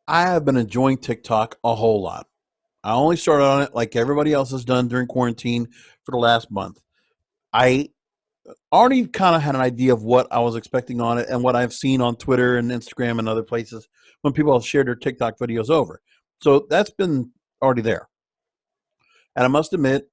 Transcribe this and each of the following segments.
I have been enjoying TikTok a whole lot. I only started on it like everybody else has done during quarantine for the last month. I already kind of had an idea of what I was expecting on it and what I've seen on Twitter and Instagram and other places when people have shared their TikTok videos over. So that's been already there. And I must admit,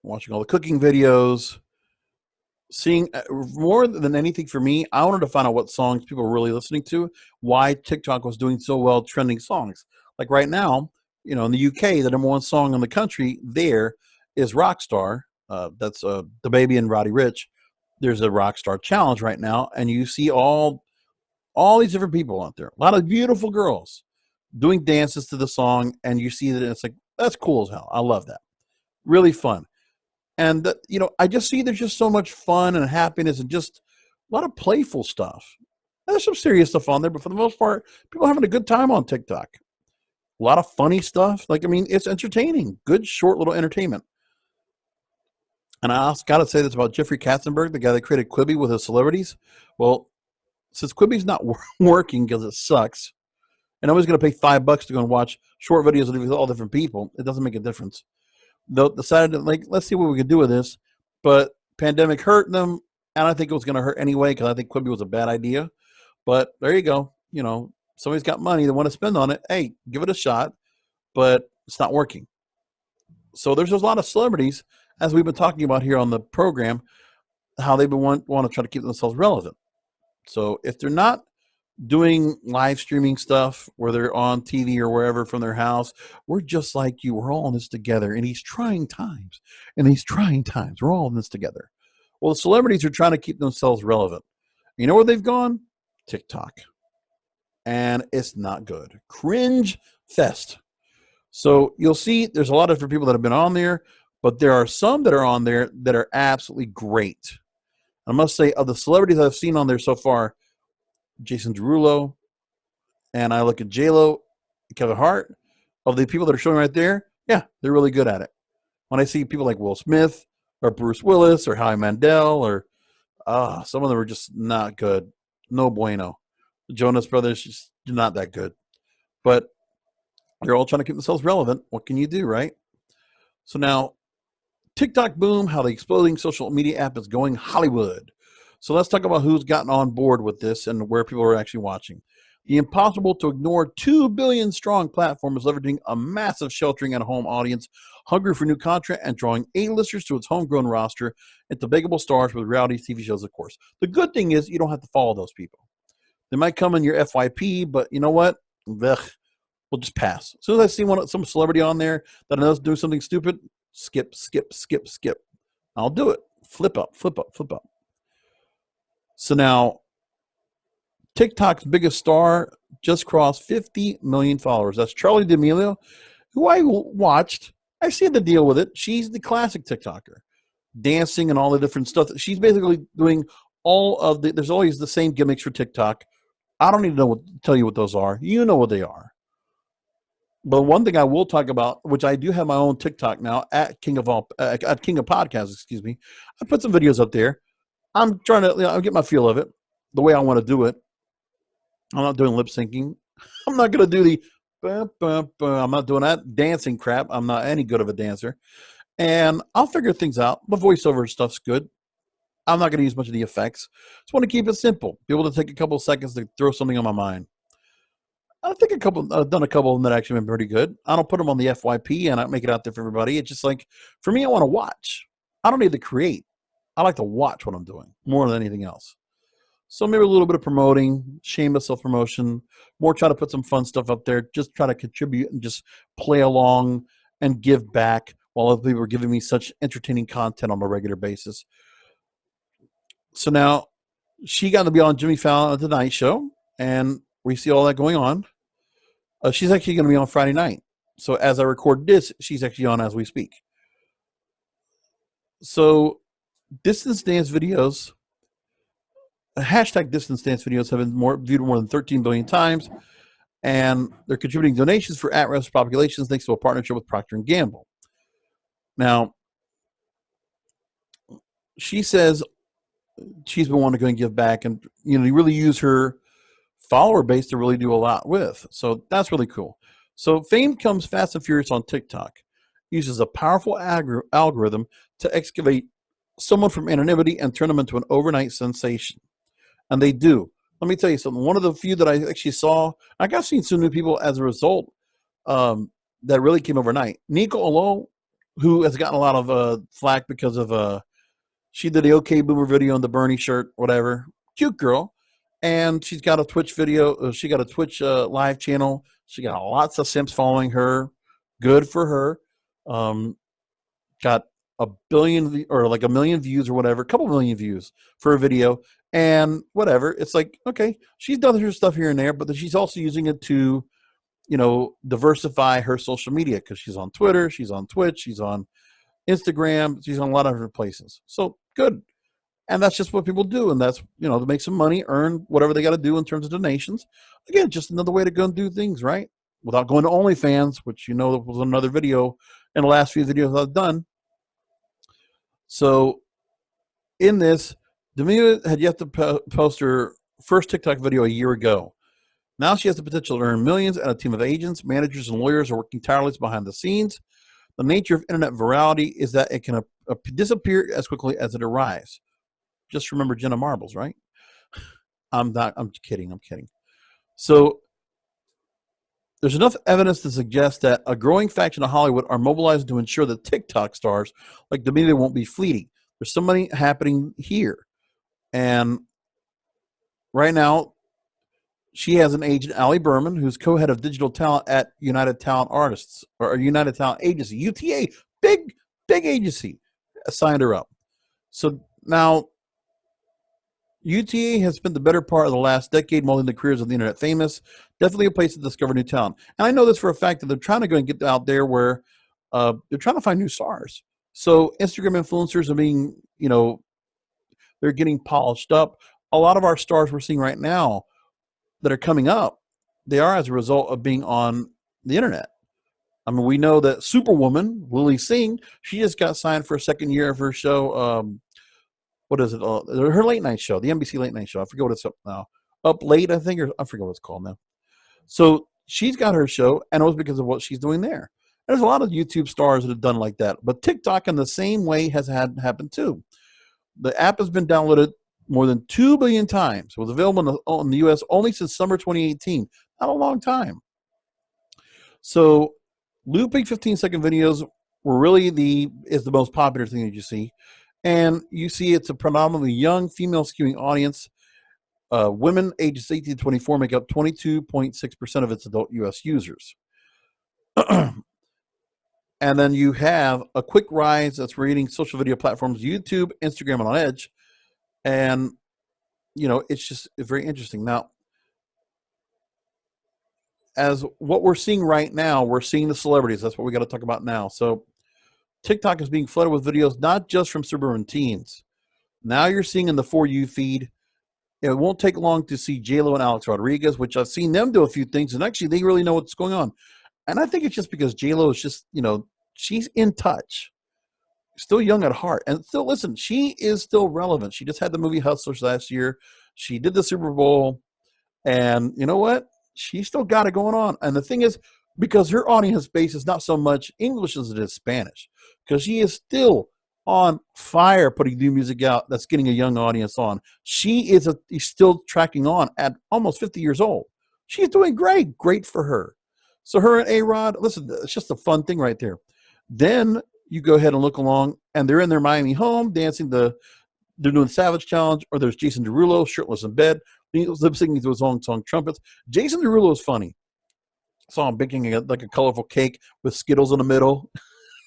watching all the cooking videos, seeing more than anything for me, I wanted to find out what songs people were really listening to, why TikTok was doing so well trending songs. Like right now, in the UK, the number one song in the country there is Rockstar. That's the Baby and Roddy Rich. There's a Rockstar challenge right now, and you see all these different people out there. A lot of beautiful girls doing dances to the song, and you see that it's like that's cool as hell. I love that. Really fun. And I just see there's just so much fun and happiness and just a lot of playful stuff. And there's some serious stuff on there, but for the most part, people are having a good time on TikTok. A lot of funny stuff. Like, I mean, it's entertaining. Good, short little entertainment. And I also got to say this about Jeffrey Katzenberg, the guy that created Quibi with his celebrities. Well, since Quibi's not working because it sucks, and nobody's going to pay $5 to go and watch short videos with all different people, it doesn't make a difference. They decided, like, let's see what we can do with this. But pandemic hurt them, and I think it was going to hurt anyway because I think Quibi was a bad idea. But there you go. Somebody's got money they want to spend on it. Hey, give it a shot, but it's not working. So there's a lot of celebrities, as we've been talking about here on the program, how they want to try to keep themselves relevant. So if they're not doing live streaming stuff where they're on TV or wherever from their house, we're just like you. We're all in this together in these trying times. In these trying times, we're all in this together. Well, the celebrities are trying to keep themselves relevant. You know where they've gone? TikTok. And it's not good. Cringe fest. So you'll see there's a lot of different people that have been on there, but there are some that are on there that are absolutely great. I must say, of the celebrities I've seen on there so far, Jason Derulo, and I look at J-Lo, Kevin Hart, of the people that are showing right there, yeah, they're really good at it. When I see people like Will Smith or Bruce Willis or Howie Mandel or some of them are just not good. No bueno. The Jonas Brothers, just not that good. But they're all trying to keep themselves relevant. What can you do, right? So now, TikTok boom, how the exploding social media app is going Hollywood. So let's talk about who's gotten on board with this and where people are actually watching. The impossible to ignore 2 billion strong platform is leveraging a massive sheltering at home audience, hungry for new content and drawing A-listers to its homegrown roster and debatable stars with reality TV shows, of course. The good thing is you don't have to follow those people. They might come in your FYP, but you know what? Ugh, we'll just pass. As soon as I see some celebrity on there that I know is doing something stupid, skip, skip, skip, skip. I'll do it. Flip up, flip up, flip up. So now, TikTok's biggest star just crossed 50 million followers. That's Charlie D'Amelio, who I watched. I've seen the deal with it. She's the classic TikToker, dancing and all the different stuff. She's basically doing there's always the same gimmicks for TikTok. I don't need to tell you what those are. You know what they are. But one thing I will talk about, which I do have my own TikTok now at King of Podcasts, excuse me. I put some videos up there. I'm trying to get my feel of it, the way I want to do it. I'm not doing lip syncing. I'm not going to do I'm not doing that dancing crap. I'm not any good of a dancer. And I'll figure things out. The voiceover stuff's good. I'm not going to use much of the effects. Just want to keep it simple. Be able to take a couple of seconds to throw something on my mind. I think I've done a couple of them that actually been pretty good. I don't put them on the FYP and I make it out there for everybody. It's just like, for me, I want to watch. I don't need to create. I like to watch what I'm doing more than anything else. So maybe a little bit of promoting, shameless self-promotion, more try to put some fun stuff up there, just try to contribute and just play along and give back while other people are giving me such entertaining content on a regular basis. So now she got to be on Jimmy Fallon at the Tonight Show, and we see all that going on. She's actually going to be on Friday night. So as I record this, she's actually on as we speak. So distance dance videos, hashtag distance dance videos have been viewed more than 13 billion times, and they're contributing donations for at-risk populations thanks to a partnership with Procter & Gamble. Now, she says she's been wanting to go and give back and really use her follower base to really do a lot with. So that's really cool. So fame comes fast and furious on TikTok. Uses a powerful algorithm to excavate someone from anonymity and turn them into an overnight sensation. And they do. Let me tell you something. One of the few that I actually saw, I got seen some new people as a result, that really came overnight. Nico Olo, who has gotten a lot of flack because of she did the OK Boomer video on the Bernie shirt, whatever. Cute girl. And she's got a Twitch video. She got a Twitch live channel. She got lots of simps following her. Good for her. Got a billion or like a million views or whatever, a couple million views for a video and whatever. It's like, okay, she's done her stuff here and there, but then she's also using it to, diversify her social media because she's on Twitter, she's on Twitch, she's on Instagram, she's on a lot of different places. So good. And that's just what people do. And that's, to make some money, earn whatever they got to do in terms of donations. Again, just another way to go and do things, right? Without going to OnlyFans, which was another video in the last few videos I've done. So in this, Demia had yet to post her first TikTok video a year ago. Now she has the potential to earn millions, and a team of agents, managers, and lawyers are working tirelessly behind the scenes. The nature of internet virality is that it can disappear as quickly as it arrives. Just remember Jenna Marbles, right? I'm kidding. So there's enough evidence to suggest that a growing faction of Hollywood are mobilized to ensure that TikTok stars like Demia won't be fleeting. There's something happening here. And right now, she has an agent, Allie Berman, who's co-head of digital talent at United Talent Artists, or United Talent Agency, UTA, big agency, signed her up. So now, UTA has spent the better part of the last decade molding the careers of the internet famous. Definitely a place to discover new talent. And I know this for a fact that they're trying to go and get out there where they're trying to find new stars. So Instagram influencers are being, they're getting polished up. A lot of our stars we're seeing right now that are coming up, they are as a result of being on the internet. I mean, we know that Superwoman, Lily Singh, she just got signed for a second year of her show. What is it? Her late night show, the NBC late night show. I forget what it's up now. Up Late, I think, or I forget what it's called now. So she's got her show, and it was because of what she's doing there. There's a lot of YouTube stars that have done like that. But TikTok in the same way has happened too. The app has been downloaded more than 2 billion times. It was available in the U.S. only since summer 2018. Not a long time. So looping 15-second videos is the most popular thing that you see. And you see it's a predominantly young, female skewing audience. Women ages 18 to 24 make up 22.6% of its adult U.S. users. And then you have a quick rise that's rating social video platforms, YouTube, Instagram, and on Edge. And, it's very interesting. Now, as what we're seeing right now, we're seeing the celebrities. That's what we got to talk about now. So TikTok is being flooded with videos, not just from suburban teens. Now you're seeing in the For You feed, it won't take long to see J-Lo and Alex Rodriguez, which I've seen them do a few things, and actually they really know what's going on. And I think it's just because J-Lo is just, she's in touch. Still young at heart. And still, listen, she is still relevant. She just had the movie Hustlers last year. She did the Super Bowl. And you know what? She still got it going on. And the thing is, because her audience base is not so much English as it is Spanish, because she is still on fire putting new music out that's getting a young audience on. She is still tracking on at almost 50 years old. She's doing great. Great for her. So her and A-Rod, listen, it's just a fun thing right there. Then you go ahead and look along, and they're in their Miami home dancing they're doing Savage Challenge, or there's Jason Derulo shirtless in bed, lip singing to his own song Trumpets. Jason Derulo is funny. I saw him baking a colorful cake with Skittles in the middle,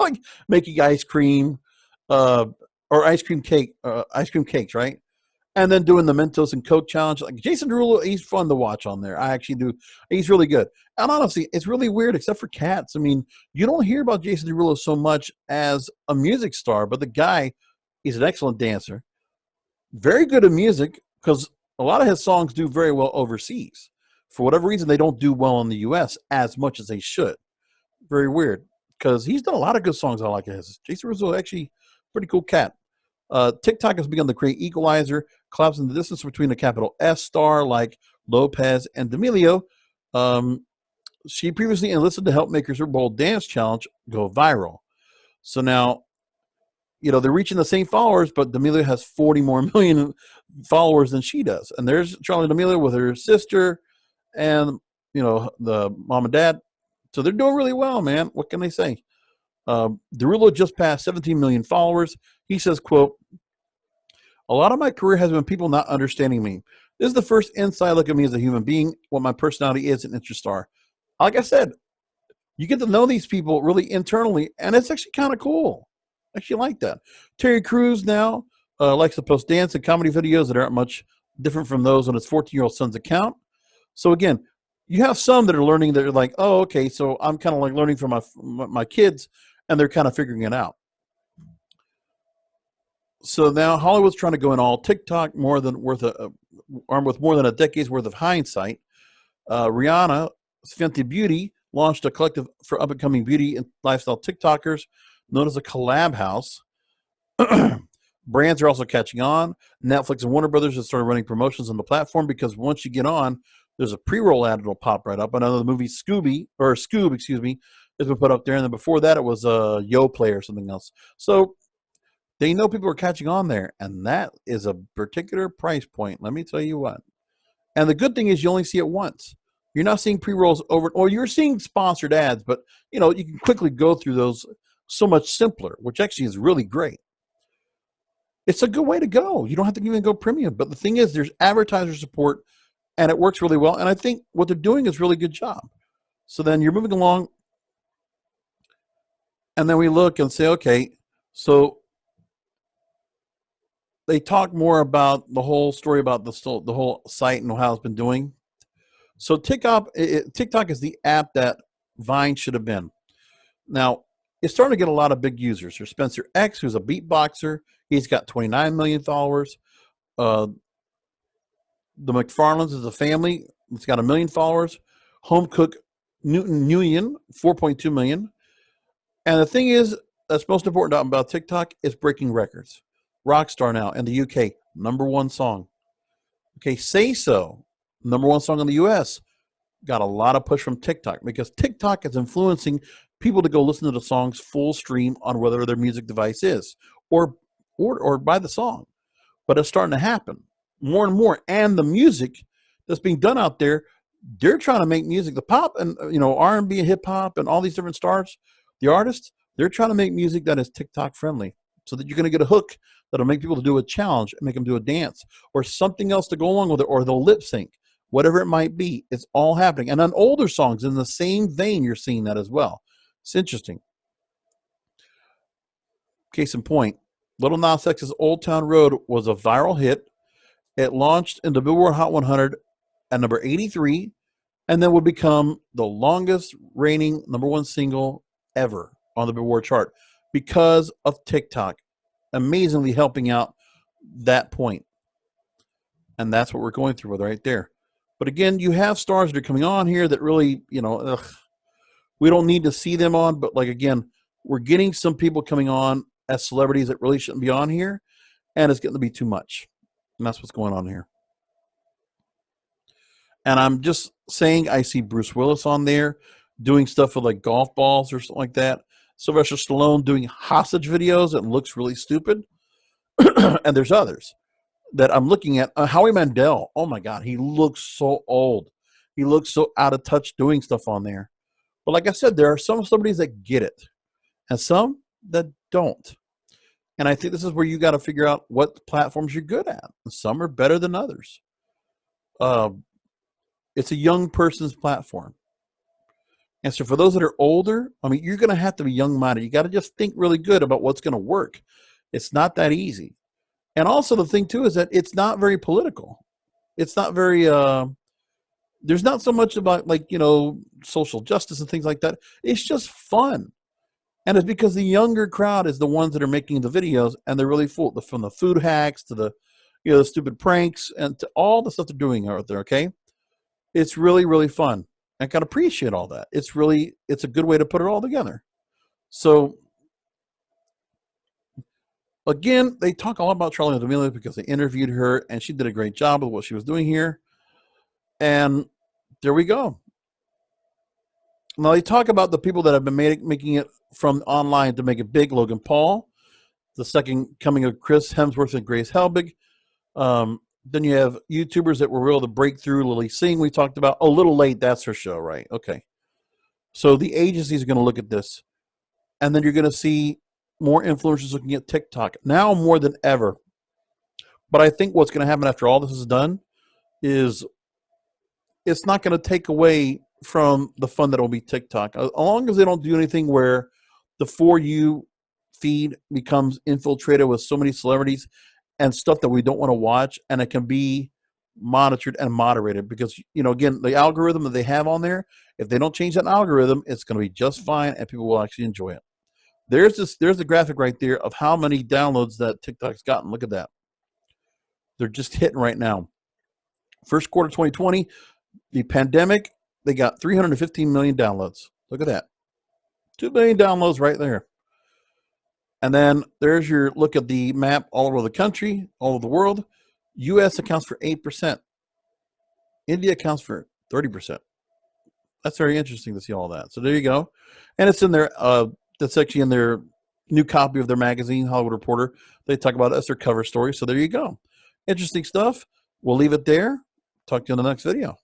like making ice cream, or ice cream cakes, right? And then doing the Mentos and Coke challenge. Like Jason Derulo, he's fun to watch on there. I actually do. He's really good. And honestly, it's really weird, except for cats. I mean, you don't hear about Jason Derulo so much as a music star, but the guy, he's an excellent dancer. Very good at music, because a lot of his songs do very well overseas. For whatever reason, they don't do well in the U.S. as much as they should. Very weird, because he's done a lot of good songs I like his. Jason Derulo actually pretty cool cat. TikTok has begun to create equalizer, collapsing the distance between a capital S star like Lopez, and D'Amelio. Um, she previously enlisted to help make her Super Bowl dance challenge go viral. So now, they're reaching the same followers, but D'Amelio has 40 more million followers than she does. And there's Charli D'Amelio with her sister and, the mom and dad. So they're doing really well, man. What can they say? Derulo just passed 17 million followers. He says, quote, "A lot of my career has been people not understanding me. This is the first inside look at me as a human being, what my personality is an interest star." Like I said, you get to know these people really internally, and it's actually kind of cool. I actually like that. Terry Crews now likes to post dance and comedy videos that aren't much different from those on his 14-year-old son's account. So again, you have some that are learning that are like, oh, okay, so I'm kind of like learning from my kids, and they're kind of figuring it out. So now Hollywood's trying to go in all TikTok, armed with more than a decade's worth of hindsight. Rihanna, Fenty Beauty, launched a collective for up-and-coming beauty and lifestyle TikTokers known as a collab house. Brands are also catching on. Netflix and Warner Brothers have started running promotions on the platform because once you get on, there's a pre-roll ad that'll pop right up. Another movie, Scoob, has been put up there. And then before that, it was Yo Play or something else. So they know people are catching on there. And that is a particular price point. Let me tell you what. And the good thing is you only see it once. You're not seeing pre-rolls over, or you're seeing sponsored ads, but you can quickly go through those so much simpler, which actually is really great. It's a good way to go. You don't have to even go premium. But the thing is, there's advertiser support, and it works really well. And I think what they're doing is a really good job. So then you're moving along, and then we look and say, okay, so they talk more about the whole story about the whole site and how it's been doing. So TikTok is the app that Vine should have been. Now, it's starting to get a lot of big users. There's Spencer X, who's a beatboxer. He's got 29 million followers. The McFarlanes is a family. It's got 1 million followers. Home cook Newton Nguyen, 4.2 million. And the thing is, that's most important about TikTok is breaking records. Rockstar now in the UK, #1 song. Okay, Say So, #1 song in the US. Got a lot of push from TikTok because TikTok is influencing people to go listen to the songs full stream on whether their music device is or buy the song. But it's starting to happen more and more. And the music that's being done out there, they're trying to make music. The pop and R&B and hip hop and all these different stars, the artists, they're trying to make music that is TikTok friendly, so that you're going to get a hook that'll make people to do a challenge and make them do a dance or something else to go along with it, or they'll lip sync. Whatever it might be, it's all happening. And on older songs, in the same vein, you're seeing that as well. It's interesting. Case in point, Little Nas X's Old Town Road was a viral hit. It launched in the Billboard Hot 100 at number 83, and then would become the longest reigning #1 single ever on the Billboard chart because of TikTok amazingly helping out that point. And that's what we're going through with right there. But again, you have stars that are coming on here that really, we don't need to see them on. But like, again, we're getting some people coming on as celebrities that really shouldn't be on here. And it's getting to be too much. And that's what's going on here. And I'm just saying, I see Bruce Willis on there doing stuff with like golf balls or something like that. Sylvester Stallone doing hostage videos. It looks really stupid. And there's others that I'm looking at. Howie Mandel. Oh my God, he looks so old. He looks so out of touch doing stuff on there. But like I said, there are some celebrities that get it and some that don't. And I think this is where you got to figure out what platforms you're good at. Some are better than others. It's a young person's platform. And so for those that are older, I mean, you're going to have to be young-minded. You got to just think really good about what's going to work. It's not that easy. And also the thing, too, is that it's not very political. It's not very there's not so much about, like, social justice and things like that. It's just fun. And it's because the younger crowd is the ones that are making the videos, and they're really full. From the food hacks to the, the stupid pranks and to all the stuff they're doing out there, okay? It's really, really fun. I can appreciate all that. It's a good way to put it all together. So, again, they talk a lot about Charli D'Amelio because they interviewed her, and she did a great job with what she was doing here. And there we go. Now, they talk about the people that have been making it from online to make it big. Logan Paul, the second coming of Chris Hemsworth and Grace Helbig. Then you have YouTubers that were able to break through. Lily Singh, we talked about. A little late, that's her show, right? Okay. So the agencies are going to look at this. And then you're going to see more influencers looking at TikTok now more than ever. But I think what's going to happen after all this is done is it's not going to take away from the fun that will be TikTok. As long as they don't do anything where the For You feed becomes infiltrated with so many celebrities and stuff that we don't want to watch, and it can be monitored and moderated because, again, the algorithm that they have on there, if they don't change that algorithm, it's going to be just fine and people will actually enjoy it. There's the graphic right there of how many downloads that TikTok's gotten. Look at that. They're just hitting right now. First quarter 2020, the pandemic, they got 315 million downloads. Look at that. 2 billion downloads right there. And then there's your look at the map all over the country, all over the world. U.S. accounts for 8%. India accounts for 30%. That's very interesting to see all that. So there you go. And it's in there. That's actually in their new copy of their magazine, Hollywood Reporter. They talk about it as their cover story. So there you go. Interesting stuff. We'll leave it there. Talk to you in the next video.